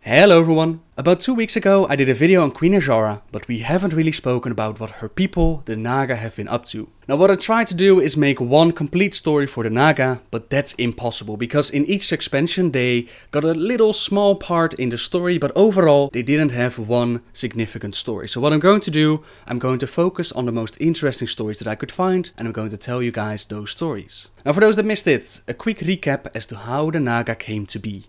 Hello everyone! About 2 weeks ago I did a video on Queen Azshara, but we haven't really spoken about what her people, the Naga, have been up to. Now what I tried to do is make one complete story for the Naga, but that's impossible because in each expansion they got a little small part in the story, but overall they didn't have one significant story. So what I'm going to do, I'm going to focus on the most interesting stories that I could find, and I'm going to tell you guys those stories. Now for those that missed it, a quick recap as to how the Naga came to be.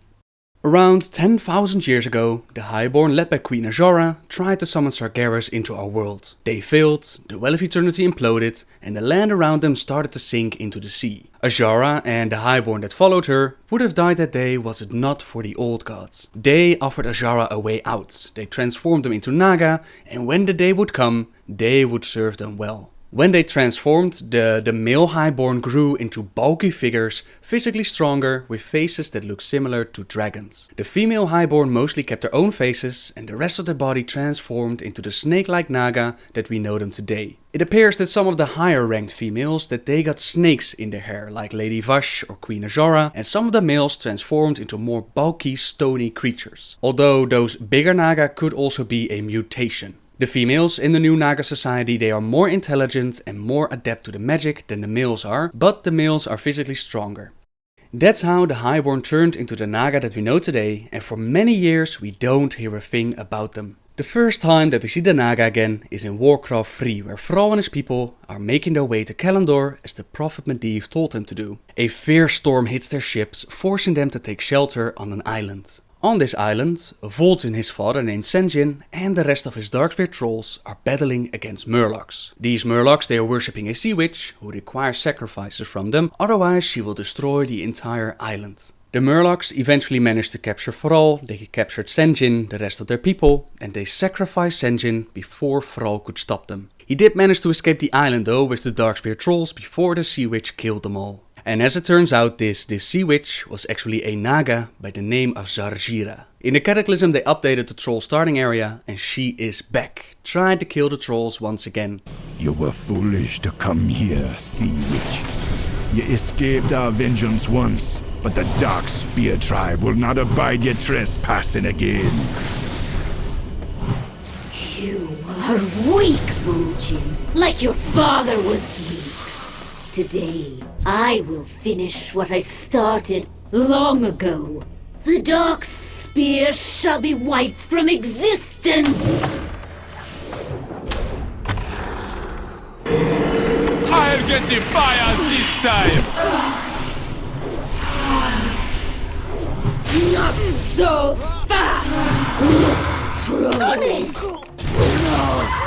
Around 10,000 years ago, the Highborn led by Queen Azshara tried to summon Sargeras into our world. They failed, the Well of Eternity imploded, and the land around them started to sink into the sea. Azshara and the Highborn that followed her would have died that day was it not for the old gods. They offered Azshara a way out, they transformed them into Naga, and when the day would come, they would serve them well. When they transformed, the male Highborn grew into bulky figures, physically stronger, with faces that looked similar to dragons. The female Highborn mostly kept their own faces, and the rest of their body transformed into the snake-like Naga that we know them today. It appears that some of the higher ranked females, that they got snakes in their hair, like Lady Vash or Queen Azshara, and some of the males transformed into more bulky, stony creatures. Although those bigger Naga could also be a mutation. The females in the new Naga society, they are more intelligent and more adept to the magic than the males are, but the males are physically stronger. That's how the Highborn turned into the Naga that we know today, and for many years we don't hear a thing about them. The first time that we see the Naga again is in Warcraft 3, where Thrall and his people are making their way to Kael'thas as the Prophet Medivh told them to do. A fierce storm hits their ships, forcing them to take shelter on an island. On this island, Vol'jin, his father named Sen'jin, and the rest of his Darkspear trolls are battling against Murlocs. These Murlocs, they are worshipping a sea witch who requires sacrifices from them, otherwise she will destroy the entire island. The Murlocs eventually managed to capture Thrall, they captured Sen'jin, the rest of their people, and they sacrificed Sen'jin before Thrall could stop them. He did manage to escape the island though with the Darkspear trolls before the sea witch killed them all. And as it turns out, this sea witch was actually a Naga by the name of Zarjira. In the Cataclysm they updated the troll starting area and she is back, trying to kill the trolls once again. You were foolish to come here, sea witch. You escaped our vengeance once, but the Darkspear tribe will not abide your trespassing again. You are weak, Vol'jin, like your father was weak. Today, I will finish what I started long ago. The Darkspear shall be wiped from existence! I'll get the fires this time! Not so fast! Stunning! No!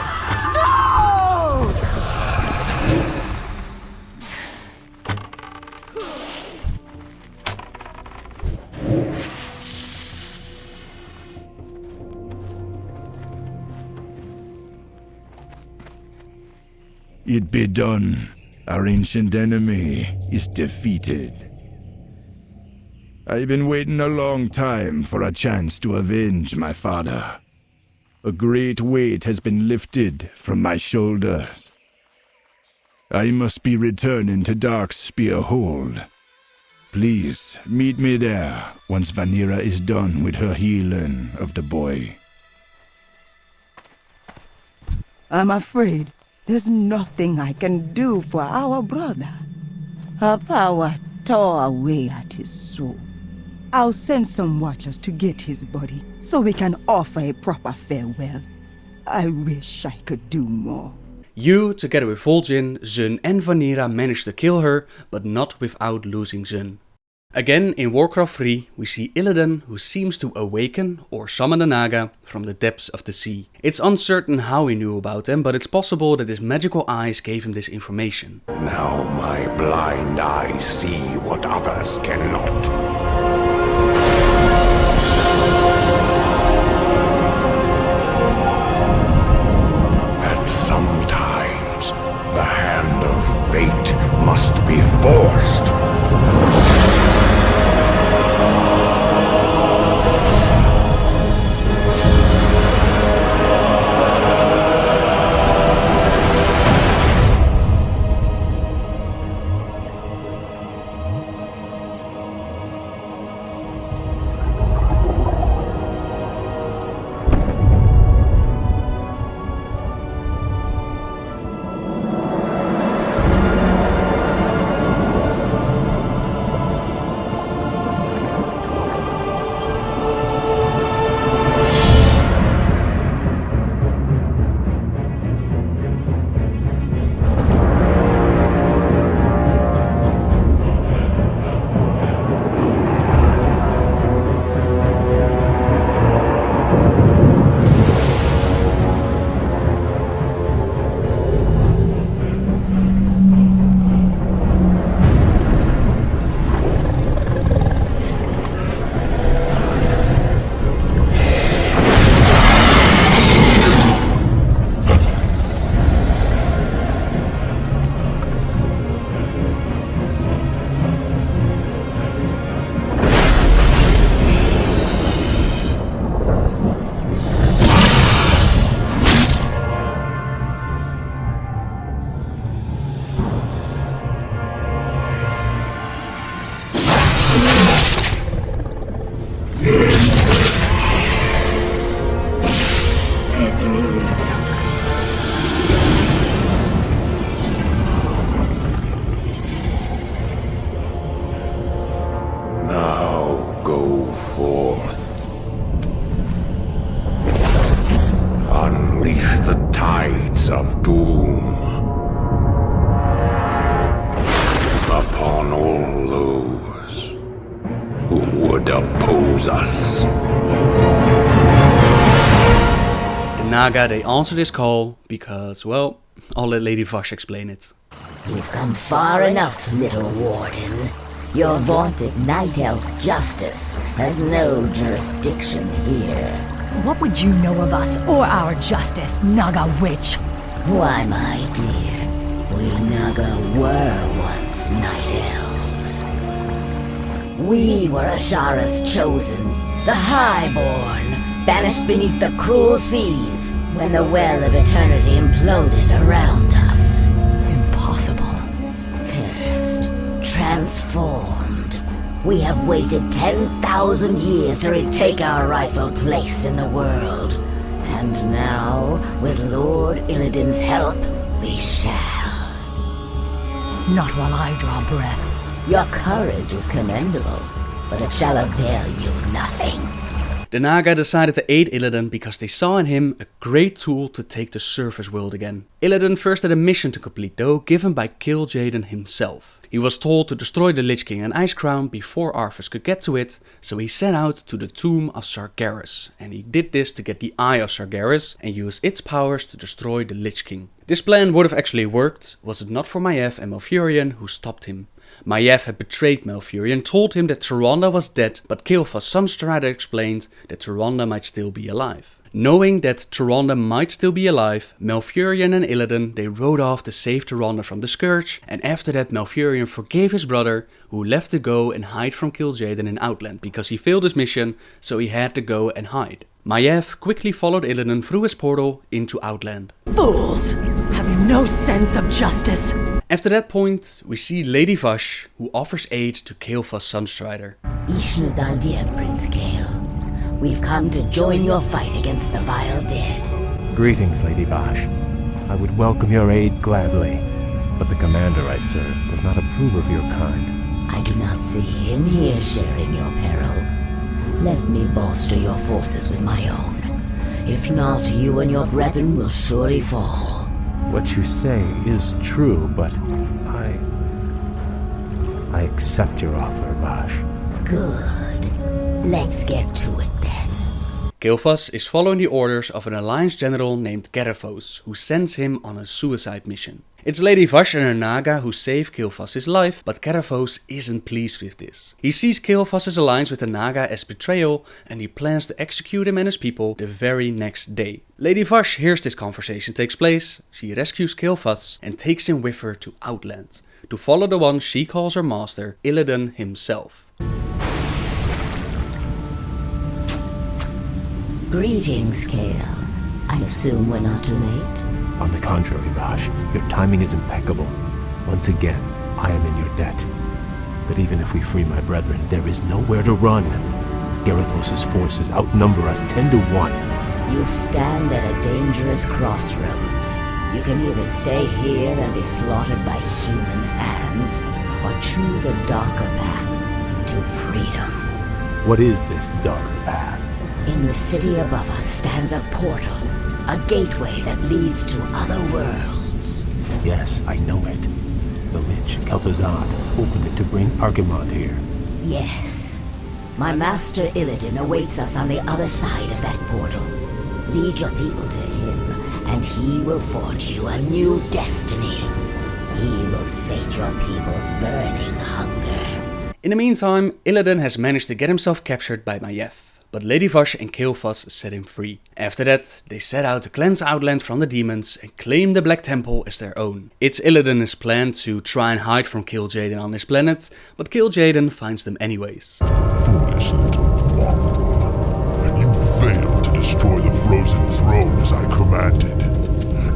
It be done. Our ancient enemy is defeated. I've been waiting a long time for a chance to avenge my father. A great weight has been lifted from my shoulders. I must be returning to Darkspear Hold. Please meet me there once Vanira is done with her healing of the boy. I'm afraid there's nothing I can do for our brother. Her power tore away at his soul. I'll send some watchers to get his body so we can offer a proper farewell. I wish I could do more. You, together with Vol'jin, Zun and Vanira managed to kill her, but not without losing Zun. Again, in Warcraft 3, we see Illidan, who seems to awaken or summon the Naga from the depths of the sea. It's uncertain how he knew about them, but it's possible that his magical eyes gave him this information. Now my blind eyes see what others cannot. That sometimes the hand of fate must be forced. depose us. The Naga, they answer this call because, well, I'll let Lady Vash explain it. You've come far enough, little warden. Your vaunted night elf justice has no jurisdiction here. What would you know of us or our justice, Naga witch? Why, my dear, we Naga were once night elves. We were Azshara's chosen, the Highborn, banished beneath the cruel seas when the Well of Eternity imploded around us. Impossible. Cursed, transformed. We have waited 10,000 years to retake our rightful place in the world. And now, with Lord Illidan's help, we shall. Not while I draw breath. Your courage is commendable, but it shall avail you nothing. The Naga decided to aid Illidan because they saw in him a great tool to take the surface world again. Illidan first had a mission to complete though, given by Kil'jaeden himself. He was told to destroy the Lich King and Ice Crown before Arthas could get to it, so he set out to the tomb of Sargeras, and he did this to get the Eye of Sargeras and use its powers to destroy the Lich King. This plan would have actually worked, was it not for Maiev and Malfurion who stopped him. Maiev had betrayed Malfurion, told him that Tyrande was dead, but Kael'thas' Sunstrider explained that Tyrande might still be alive. Knowing that Tyrande might still be alive, Malfurion and Illidan, they rode off to save Tyrande from the Scourge, and after that Malfurion forgave his brother, who left to go and hide from Kil'jaeden in Outland because he failed his mission, so he had to go and hide. Maiev quickly followed Illidan through his portal into Outland. Fools! Have you no sense of justice? After that point, we see Lady Vash, who offers aid to Kael'thas' Sunstrider. Ishnu Daldir, Prince Kael. We've come to join your fight against the vile dead. Greetings, Lady Vash. I would welcome your aid gladly, but the commander I serve does not approve of your kind. I do not see him here sharing your peril. Let me bolster your forces with my own. If not, you and your brethren will surely fall. What you say is true, but I accept your offer, Vash. Good. Let's get to it then. Kael'thas is following the orders of an Alliance general named Keraphos, who sends him on a suicide mission. It's Lady Vash and her Naga who save Kael'thas' life, but Keraphos isn't pleased with this. He sees Kael'thas' alliance with the Naga as betrayal, and he plans to execute him and his people the very next day. Lady Vash hears this conversation takes place, she rescues Kael'thas and takes him with her to Outland, to follow the one she calls her master, Illidan himself. Greetings, Kael. I assume we're not too late? On the contrary, Vash, your timing is impeccable. Once again, I am in your debt. But even if we free my brethren, there is nowhere to run. Garithos' forces outnumber us 10 to 1. You stand at a dangerous crossroads. You can either stay here and be slaughtered by human hands, or choose a darker path to freedom. What is this darker path? In the city above us stands a portal, a gateway that leads to other worlds. Yes, I know it. The Lich, Kael'thas opened it to bring Archimonde here. Yes. My master Illidan awaits us on the other side of that portal. Lead your people to him, and he will forge you a new destiny. He will sate your people's burning hunger. In the meantime, Illidan has managed to get himself captured by Maiev, but Lady Vash and Kael'thas set him free. After that, they set out to cleanse Outland from the demons and claim the Black Temple as their own. It's Illidan's plan to try and hide from Kil'jaeden on his planet, but Kil'jaeden finds them anyways. Foolish little mongrel. You failed to destroy the frozen throne as I commanded.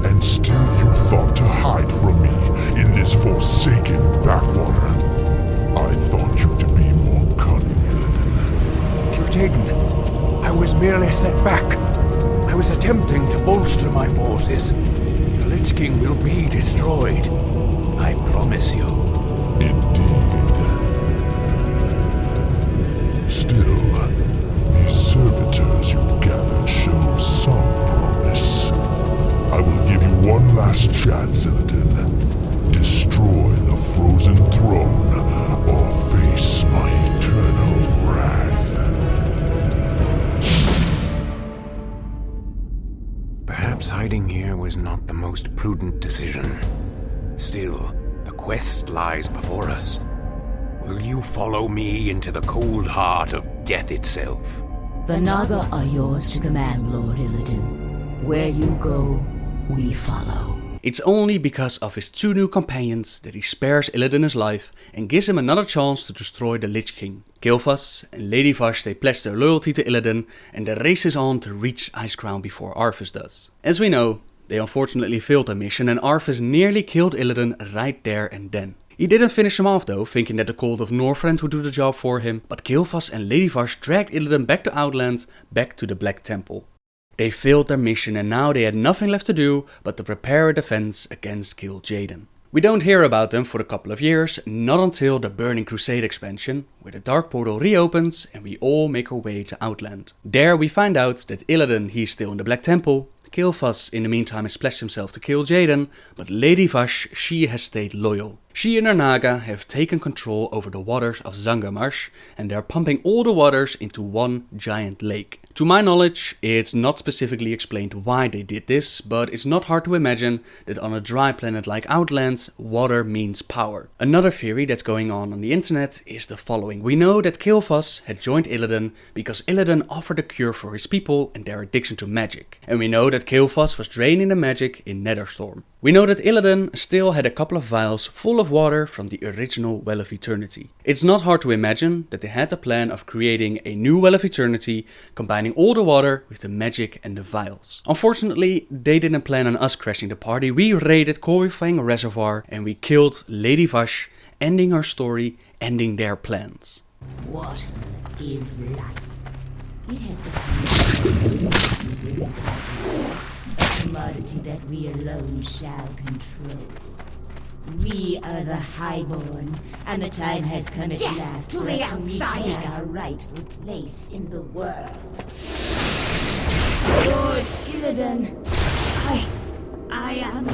And still you thought to hide from me in this forsaken backwater. I thought you to be more cunning, Illidan. Kil'jaeden, I was merely set back. I was attempting to bolster my forces. The Lich King will be destroyed. I promise you. Indeed. Still, these servitors you've gathered show some promise. I will give you one last chance, Illidan. Destroy the frozen throne, or face my eternal wrath. most prudent decision. Still, the quest lies before us. Will you follow me into the cold heart of death itself? The Naga are yours to command, Lord Illidan. Where you go, we follow. It's only because of his two new companions that he spares Illidan his life and gives him another chance to destroy the Lich King. Kael'thas and Lady Vash they pledge their loyalty to Illidan, and the race is on to reach Icecrown before Arthas does. As we know, they unfortunately failed their mission and Arthas nearly killed Illidan right there and then. He didn't finish him off though, thinking that the Cold of Northrend would do the job for him, but Kael'thas and Lady Vash dragged Illidan back to Outlands, back to the Black Temple. They failed their mission and now they had nothing left to do but to prepare a defense against Kil'jaeden. We don't hear about them for a couple of years, not until the Burning Crusade expansion, where the Dark Portal reopens and we all make our way to Outland. There we find out that Illidan, he's still in the Black Temple, Kael'thas in the meantime has pledged himself to Kil'jaeden, but Lady Vash, she has stayed loyal. She and her Naga have taken control over the waters of Zangarmarsh and they are pumping all the waters into one giant lake. To my knowledge, it's not specifically explained why they did this, but it's not hard to imagine that on a dry planet like Outlands, water means power. Another theory that's going on the internet is the following. We know that Kael'thas had joined Illidan because Illidan offered a cure for his people and their addiction to magic. And we know that Kael'thas was draining the magic in Netherstorm. We know that Illidan still had a couple of vials full of water from the original Well of Eternity. It's not hard to imagine that they had the plan of creating a new Well of Eternity, combining all the water with the magic and the vials. Unfortunately, they didn't plan on us crashing the party. We raided Corifang Reservoir and we killed Lady Vash, ending her story, ending their plans. What is life? It has become a commodity that we alone shall control. We are the Highborn, and the time has come at last for us to retake our rightful place in the world. Lord Illidan, I am...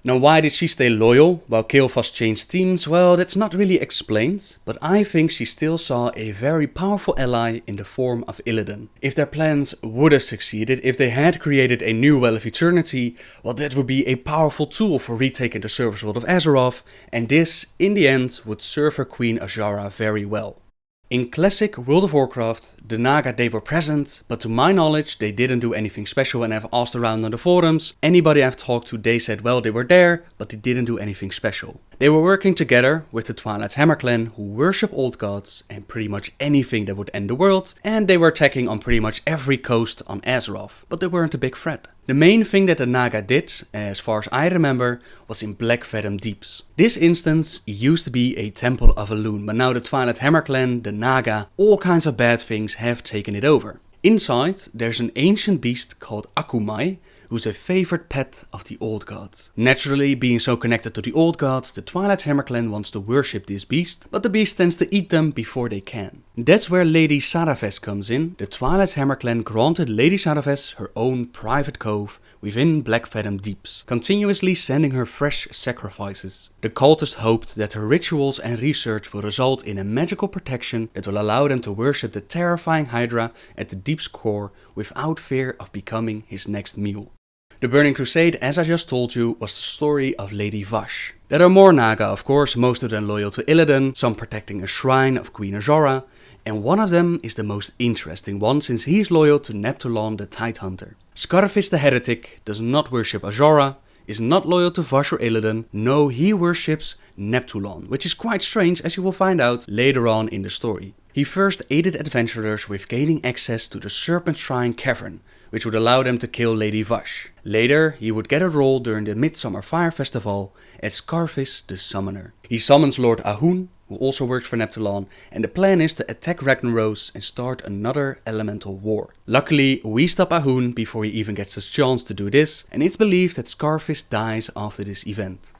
Now why did she stay loyal while Kael'thas changed teams? Well, that's not really explained, but I think she still saw a very powerful ally in the form of Illidan. If their plans would have succeeded, if they had created a new Well of Eternity, well that would be a powerful tool for retaking the Surface World of Azeroth, and this, in the end, would serve her Queen Azshara very well. In classic World of Warcraft, the Naga they were present, but to my knowledge they didn't do anything special, and I've asked around on the forums. Anybody I've talked to, they said well they were there, but they didn't do anything special. They were working together with the Twilight's Hammer clan, who worship old gods and pretty much anything that would end the world, and they were attacking on pretty much every coast on Azeroth, but they weren't a big threat. The main thing that the Naga did, as far as I remember, was in Blackfathom Deeps. This instance used to be a temple of Elune, but now the Twilight Hammer clan, the Naga, all kinds of bad things have taken it over. Inside, there's an ancient beast called Akumai, who's a favorite pet of the old gods. Naturally, being so connected to the old gods, the Twilight Hammer clan wants to worship this beast, but the beast tends to eat them before they can. That's where Lady Saraves comes in. The Twilight Hammer clan granted Lady Saraves her own private cove within Blackfathom Deeps, continuously sending her fresh sacrifices. The cultists hoped that her rituals and research will result in a magical protection that will allow them to worship the terrifying Hydra at the Deep's core without fear of becoming his next meal. The Burning Crusade, as I just told you, was the story of Lady Vash. There are more Naga, of course, most of them loyal to Illidan, some protecting a shrine of Queen Azshara, and one of them is the most interesting one since he's loyal to Neptulon the Tidehunter. Scarfis the Heretic does not worship Azshara, is not loyal to Vash or Illidan, no, he worships Neptulon, which is quite strange as you will find out later on in the story. He first aided adventurers with gaining access to the Serpent Shrine Cavern, which would allow them to kill Lady Vash. Later, he would get a role during the Midsummer Fire Festival as Scarfis the Summoner. He summons Lord Ahun, who also works for Neptulon, and the plan is to attack Ragnaros and start another elemental war. Luckily, we stop Ahun before he even gets the chance to do this, and it's believed that Scarfis dies after this event.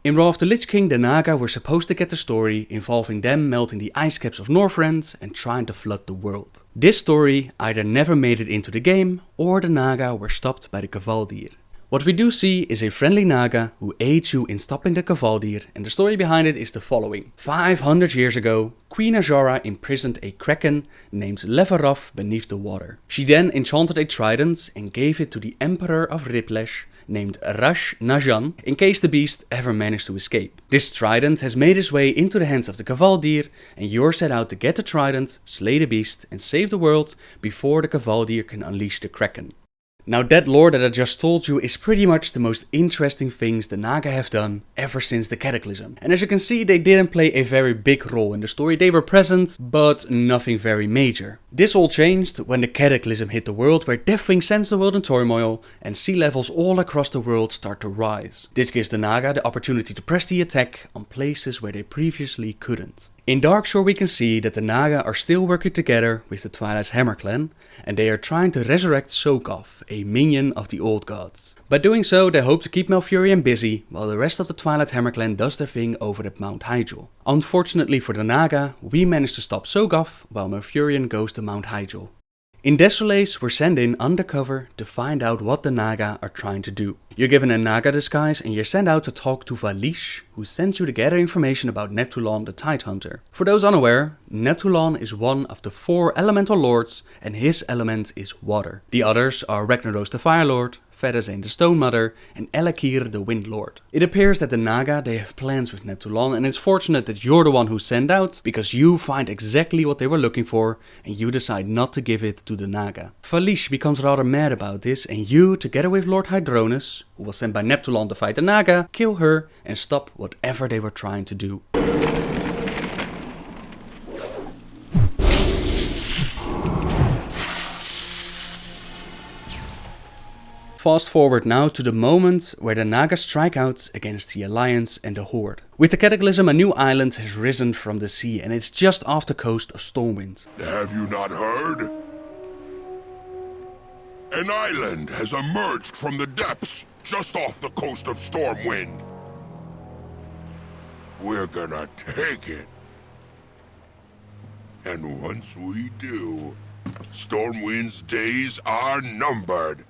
In Wrath of the Lich King, the Naga were supposed to get the story involving them melting the ice caps of Northrend and trying to flood the world. This story either never made it into the game, or the Naga were stopped by the Kavaldir. What we do see is a friendly Naga who aids you in stopping the Kavaldir, and the story behind it is the following. 500 years ago, Queen Azshara imprisoned a kraken named Leverov beneath the water. She then enchanted a trident and gave it to the Emperor of Riplesh, named Rash Najan in case the beast ever managed to escape. This trident has made its way into the hands of the Kavaldir, and you're set out to get the trident, slay the beast and save the world before the Kavaldir can unleash the Kraken. Now that lore that I just told you is pretty much the most interesting things the Naga have done ever since the Cataclysm. And as you can see, they didn't play a very big role in the story. They were present, but nothing very major. This all changed when the Cataclysm hit the world, where Deathwing sends the world in turmoil and sea levels all across the world start to rise. This gives the Naga the opportunity to press the attack on places where they previously couldn't. In Darkshore we can see that the Naga are still working together with the Twilight's Hammer clan, and they are trying to resurrect Sokav, a minion of the old gods. By doing so, they hope to keep Malfurion busy, while the rest of the Twilight Hammer clan does their thing over at Mount Hyjal. Unfortunately for the Naga, we manage to stop Sokav, while Malfurion goes to Mount Hyjal. In Desolace, we're sent in undercover to find out what the Naga are trying to do. You're given a Naga disguise and you're sent out to talk to Lich, who sends you to gather information about Neptulon the Tidehunter. For those unaware, Neptulon is one of the 4 elemental lords and his element is water. The others are Ragnaros the Fire Lord, Fedazane the Stone Mother and Elakir the Wind Lord. It appears that the Naga, they have plans with Neptulon, and it's fortunate that you're the one who's sent out, because you find exactly what they were looking for and you decide not to give it to the Naga. Valish becomes rather mad about this, and you, together with Lord Hydronus, who was sent by Neptulon to fight the Naga, kill her and stop whatever they were trying to do. Fast forward now to the moment where the Naga strike out against the Alliance and the Horde. With the Cataclysm, a new island has risen from the sea, and it's just off the coast of Stormwind. Have you not heard? An island has emerged from the depths just off the coast of Stormwind. We're gonna take it. And once we do, Stormwind's days are numbered.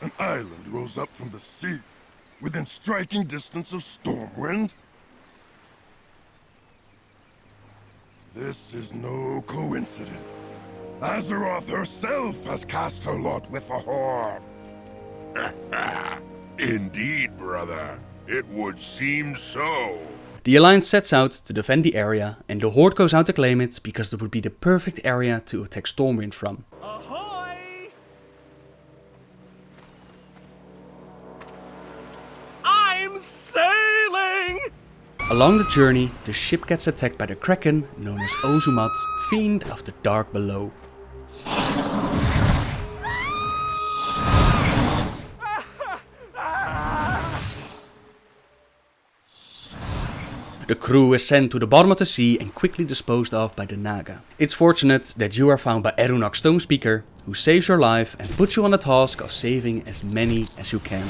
An island rose up from the sea, within striking distance of Stormwind? This is no coincidence. Azeroth herself has cast her lot with the Horde. Indeed, brother. It would seem so. The Alliance sets out to defend the area, and the Horde goes out to claim it because it would be the perfect area to attack Stormwind from. Along the journey, the ship gets attacked by the Kraken, known as Ozumat, Fiend of the Dark Below. The crew is sent to the bottom of the sea and quickly disposed of by the Naga. It's fortunate that you are found by Erunach Stonespeaker, who saves your life and puts you on the task of saving as many as you can.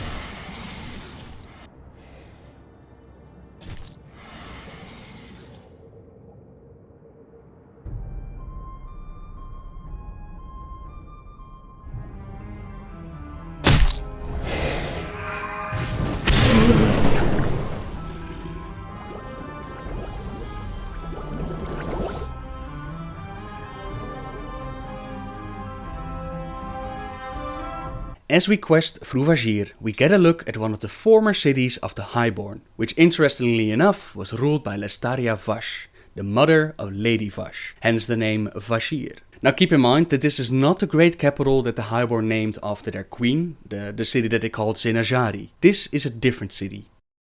As we quest through Vajir, we get a look at one of the former cities of the Highborn, which interestingly enough was ruled by Lestaria Vash, the mother of Lady Vash, hence the name Vajir. Now keep in mind that this is not the great capital that the Highborn named after their queen, the city that they called Sen'jin. This is a different city.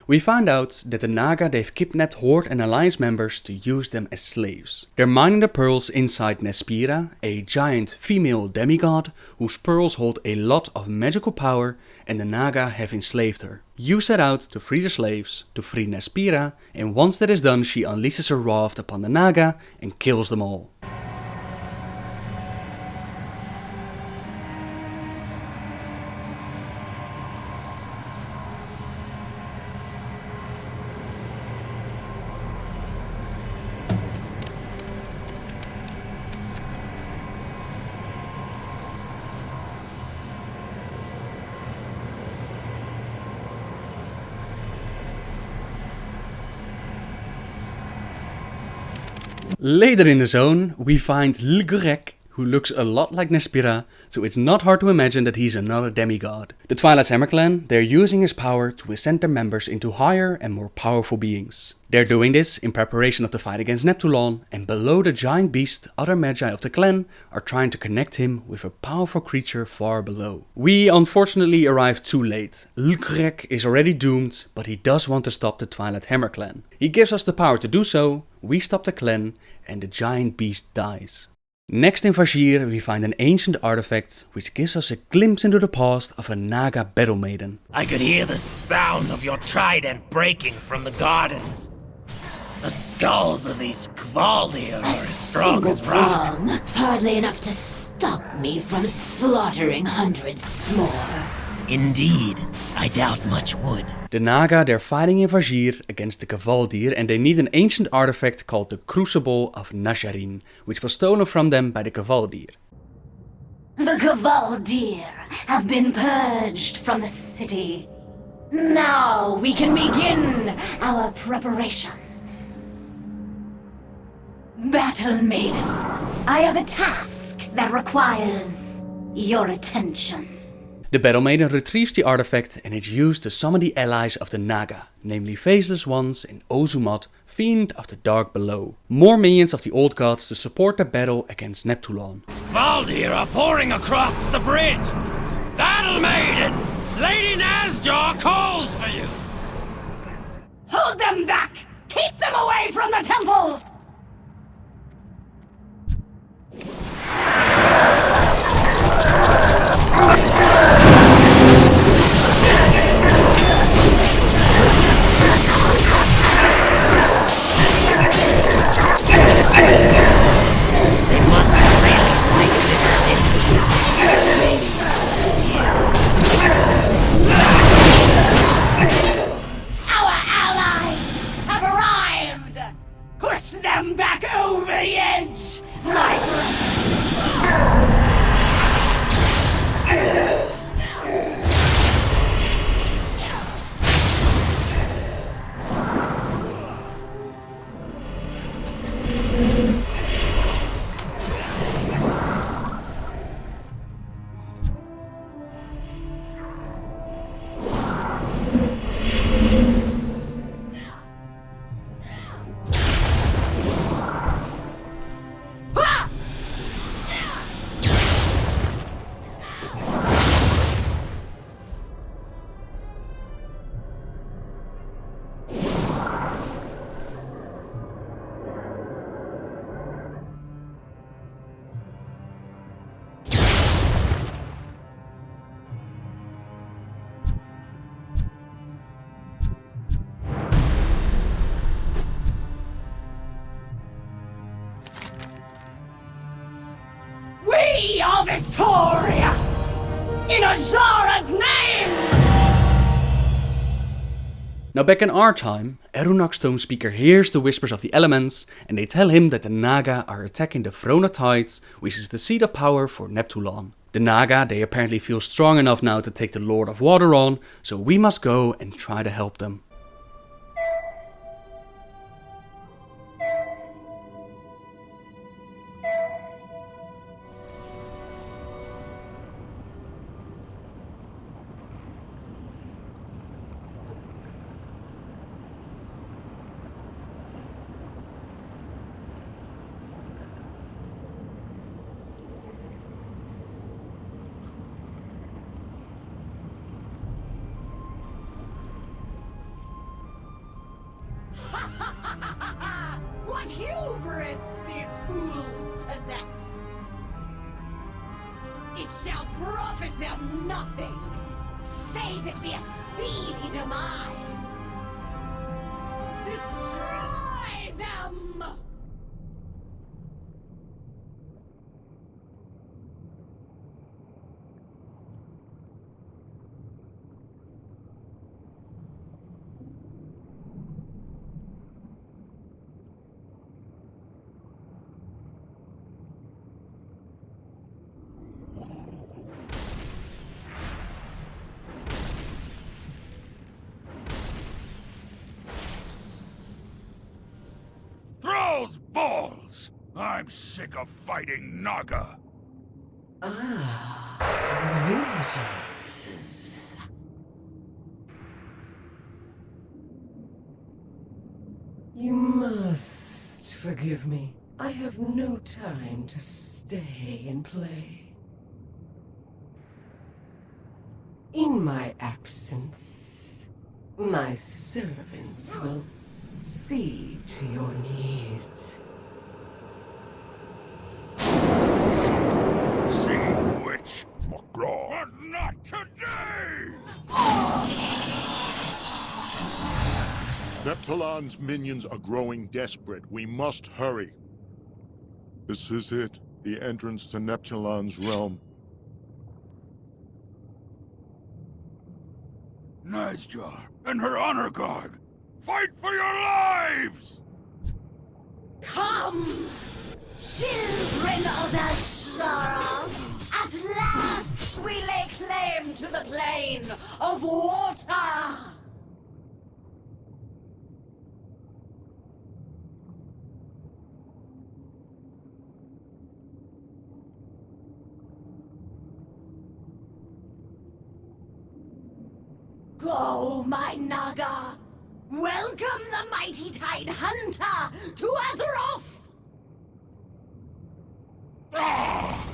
We find out that the Naga, they've kidnapped Horde and Alliance members to use them as slaves. They're mining the pearls inside Nespira, a giant female demigod whose pearls hold a lot of magical power, and the Naga have enslaved her. You set out to free the slaves, to free Nespira, and once that is done she unleashes her wrath upon the Naga and kills them all. Later in the zone, we find Lgurek, who looks a lot like Nespira, so it's not hard to imagine that he's another demigod. The Twilight's Hammer clan, they're using his power to ascend their members into higher and more powerful beings. They're doing this in preparation of the fight against Neptulon, and below the giant beast, other magi of the clan are trying to connect him with a powerful creature far below. We unfortunately arrived too late. Lkrek is already doomed, but he does want to stop the Twilight Hammer clan. He gives us the power to do so, we stop the clan, and the giant beast dies. Next in Vashj'ir we find an ancient artifact which gives us a glimpse into the past of a Naga battle maiden. I could hear the sound of your trident breaking from the gardens. The skulls of these Kvaldir are as strong as rock. Prong, hardly enough to stop me from slaughtering hundreds more. Indeed, I doubt much would. The Naga, they're fighting in Vashj'ir against the Kvaldir, and they need an ancient artifact called the Crucible of Nazharin, which was stolen from them by the Kvaldir. The Kvaldir have been purged from the city. Now we can begin our preparations. Battle Maiden, I have a task that requires your attention. The Battle Maiden retrieves the artifact and it's used to summon the allies of the Naga, namely Faceless Ones and Ozumat, Fiend of the Dark Below. More minions of the old gods to support the battle against Neptulon. Kvaldir are pouring across the bridge! Battle Maiden! Lady Azshara calls for you! Hold them back! Keep them away from the temple! We are victorious! In Azshara's name! Now back in our time, Erunak's Tome Speaker hears the whispers of the elements and they tell him that the Naga are attacking the Throne of Tides, which is the seat of power for Neptulon. The Naga, they apparently feel strong enough now to take the Lord of Water on, so we must go and try to help them. What hubris these fools possess! It shall profit them nothing, save it be a speedy demise. Destroy them! Thrall's balls! I'm sick of fighting Naga. Visitors. You must forgive me. I have no time to stay and play. In my absence, my servants will see to your needs. See which, MacLeod. But not today! Neptulon's minions are growing desperate. We must hurry. This is it, the entrance to Neptulon's realm. Azshara and her honor guard! Fight for your lives! Come, children of Azshara! At last we lay claim to the plane of water! Go, my Naga! Welcome the mighty Tide Hunter to Azeroth! Ah!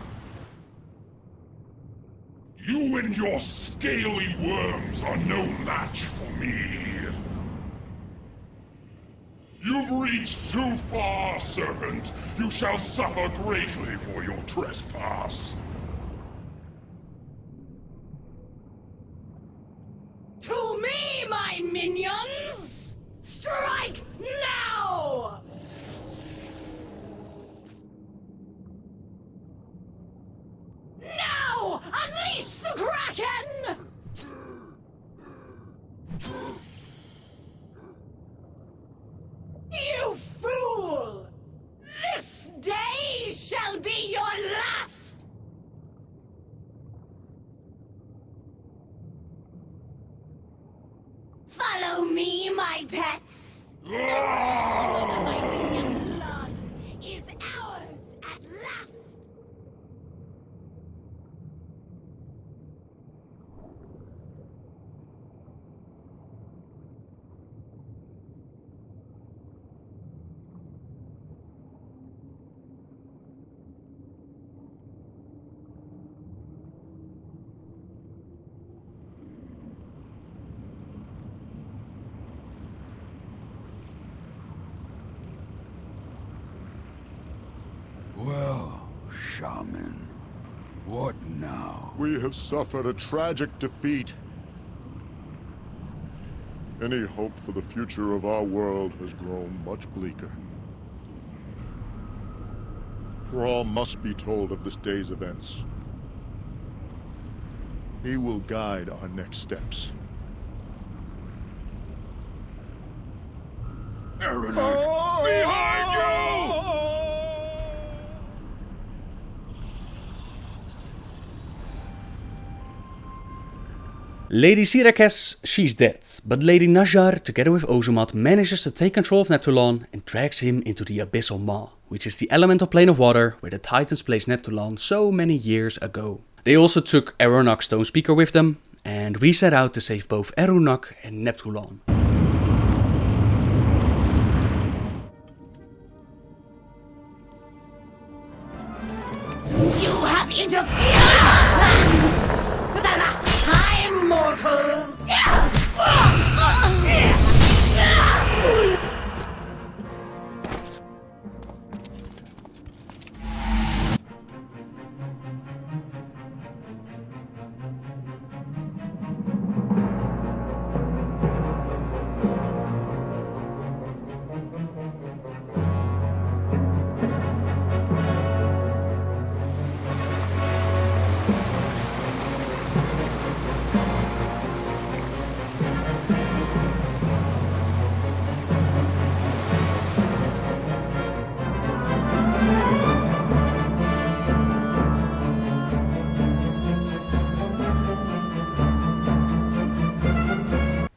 You and your scaly worms are no match for me. You've reached too far, servant. You shall suffer greatly for your trespass. To me, my minions! Strike now! Now! Unleash the Kraken! You fool! This day shall be your last! Follow me, my pets! The realm of the mighty Cataclysm is ours at last! Well, shaman, what now? We have suffered a tragic defeat. Any hope for the future of our world has grown much bleaker. Thrall must be told of this day's events. He will guide our next steps. Aranak, behind you! Lady Sirakes, she's dead, but Lady Nazjar, together with Ozumat, manages to take control of Neptulon and drags him into the Abyssal Maw, which is the elemental plane of water where the Titans placed Neptulon so many years ago. They also took Eronok's Stone Speaker with them, and we set out to save both Eronok and Neptulon. You have interfered with our plans! For the last time, mortals!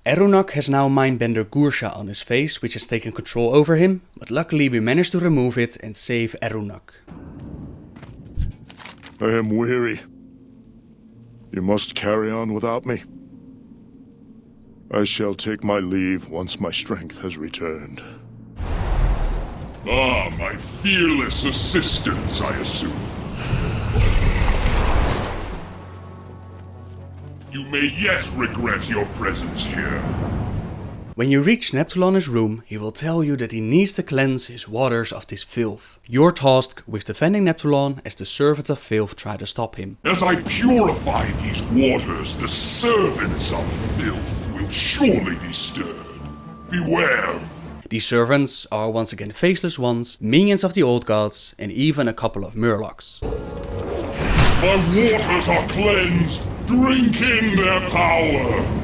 Eronok has now Mindbender Gursha on his face, which has taken control over him, but luckily we managed to remove it and save Eronok. I am weary. You must carry on without me. I shall take my leave once my strength has returned. Ah, my fearless assistants, I assume. You may yet regret your presence here. When you reach Neptulon's room, he will tell you that he needs to cleanse his waters of this filth. You're tasked with defending Neptulon as the servants of filth try to stop him. As I purify these waters, the servants of filth will surely be stirred. Beware! These servants are once again faceless ones, minions of the old gods, and even a couple of murlocs. My waters are cleansed! Drink in their power!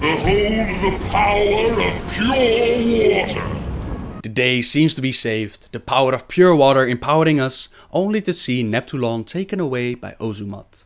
Behold the power of pure water! The day seems to be saved, the power of pure water empowering us, only to see Neptulon taken away by Ozumat.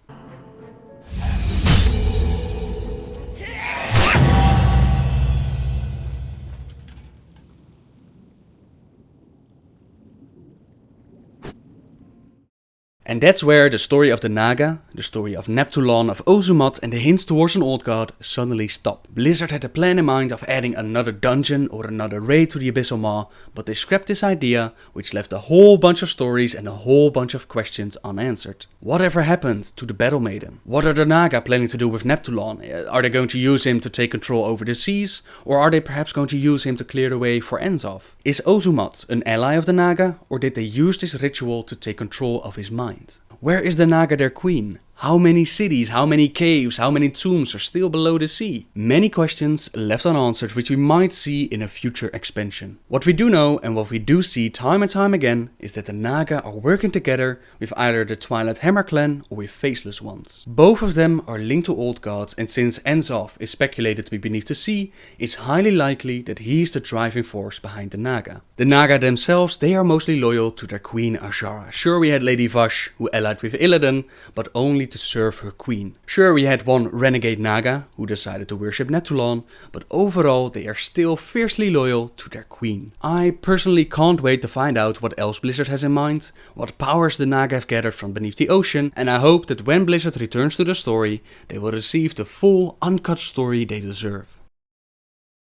And that's where the story of the Naga, the story of Neptulon, of Ozumat and the hints towards an old god suddenly stop. Blizzard had a plan in mind of adding another dungeon or another raid to the Abyssal Maw, but they scrapped this idea, which left a whole bunch of stories and a whole bunch of questions unanswered. Whatever happened to the Battle Maiden? What are the Naga planning to do with Neptulon? Are they going to use him to take control over the seas? Or are they perhaps going to use him to clear the way for Enzov? Is Ozumat an ally of the Naga, or did they use this ritual to take control of his mind? Where is the Naga their queen? How many cities, how many caves, how many tombs are still below the sea? Many questions left unanswered which we might see in a future expansion. What we do know and what we do see time and time again is that the Naga are working together with either the Twilight Hammer clan or with Faceless Ones. Both of them are linked to old gods, and since Enzov is speculated to be beneath the sea, it's highly likely that he is the driving force behind the Naga. The Naga themselves, they are mostly loyal to their Queen Azshara. Sure, we had Lady Vash who allied with Illidan, but only to serve her queen. Sure, we had one renegade Naga who decided to worship Neptulon, but overall they are still fiercely loyal to their queen. I personally can't wait to find out what else Blizzard has in mind, what powers the Naga have gathered from beneath the ocean, and I hope that when Blizzard returns to the story, they will receive the full, uncut story they deserve.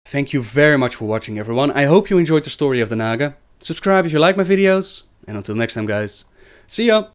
Thank you very much for watching, everyone. I hope you enjoyed the story of the Naga. Subscribe if you like my videos, and until next time, guys, see ya!